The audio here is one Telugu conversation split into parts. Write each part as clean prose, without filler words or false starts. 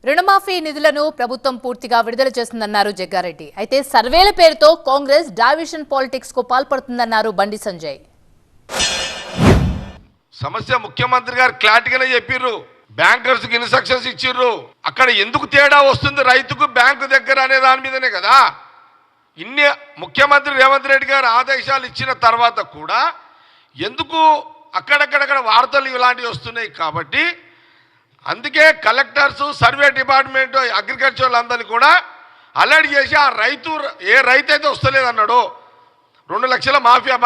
రుణమాఫీ నిధులను ప్రభుత్వం పూర్తిగా విడుదల చేస్తుందన్నారు జగ్గారెడ్డి. అయితే సర్వేల పేరుతో కాంగ్రెస్ డైవిషన్ పాలిటిక్స్ కు పాల్పడుతుందన్నారు బండి సంజయ్. సమస్య ముఖ్యమంత్రి గారు క్లారిటీగానే చెప్పిర్రు. బ్యాంకర్స్ కి ఇన్స్ట్రక్షన్స్ ఇచ్చిర్రు. అక్కడ ఎందుకు తేడా వస్తుంది రైతుకు బ్యాంకు దగ్గర అనే దాని మీదనే కదా. ఇన్ని ముఖ్యమంత్రి రేవంత్ రెడ్డి గారు ఆదేశాలు ఇచ్చిన తర్వాత కూడా ఎందుకు అక్కడక్కడక్కడ వార్తలు ఇలాంటివి వస్తున్నాయి. కాబట్టి అందుకే కలెక్టర్స్, సర్వే డిపార్ట్మెంట్, అగ్రికల్చర్ అందరినీ కూడా అలర్ట్ చేసి ఆ రైతు ఏ రైతు అయితే వస్తలేదన్నాడో 2 లక్షల మాఫియా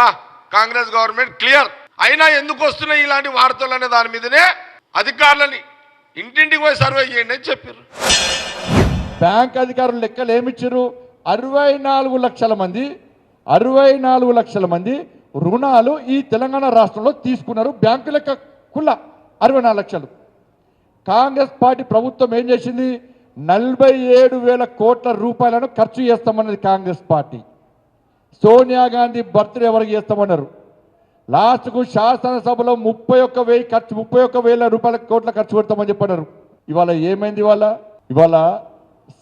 కాంగ్రెస్ గవర్నమెంట్ క్లియర్ అయినా ఎందుకు వస్తున్నాయి ఇలాంటి వార్తలు అనే దాని మీదనే అధికారులని ఇంటింటికి పోయి సర్వే చేయండి అని చెప్పారు. బ్యాంక్ అధికారులు లెక్కలు ఏమిచ్చారు? 64 లక్షల మంది రుణాలు ఈ తెలంగాణ రాష్ట్రంలో తీసుకున్నారు. బ్యాంకు లెక్క కుల్ల 64 లక్షలు. కాంగ్రెస్ పార్టీ ప్రభుత్వం ఏం చేసింది? 47,000 కోట్ల రూపాయలను ఖర్చు చేస్తామన్నది కాంగ్రెస్ పార్టీ. సోనియా గాంధీ బర్త్డే ఎవరికి చేస్తామన్నారు. లాస్ట్కు శాసనసభలో 31,000 కోట్ల ఖర్చు పెడతామని చెప్పన్నారు. ఇవాళ ఏమైంది? ఇవాళ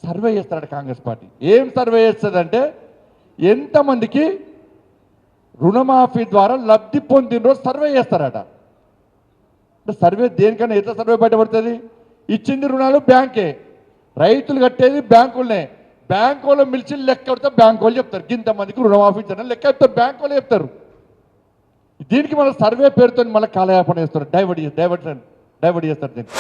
సర్వే చేస్తారట కాంగ్రెస్ పార్టీ. ఏం సర్వే చేస్తుందంటే ఎంతమందికి రుణమాఫీ ద్వారా లబ్ధి పొందినరో సర్వే చేస్తారట. సర్వే దేనికన్నా ఎట్లా సర్వే బయటపడుతుంది? ఇచ్చింది రుణాలు బ్యాంకే, రైతులు కట్టేది బ్యాంకులనే. బ్యాంకు వాళ్ళు మిలిచి లెక్క పెడితే బ్యాంకు వాళ్ళు చెప్తారు ఇంతమందికి రుణమాఫీ ఇచ్చారని లెక్క చెప్తారు, బ్యాంకు వాళ్ళు చెప్తారు. దీనికి మన సర్వే పేరుతో మళ్ళీ కాలయాపన చేస్తారు, డైవర్ట్ చేస్తారు దీనికి.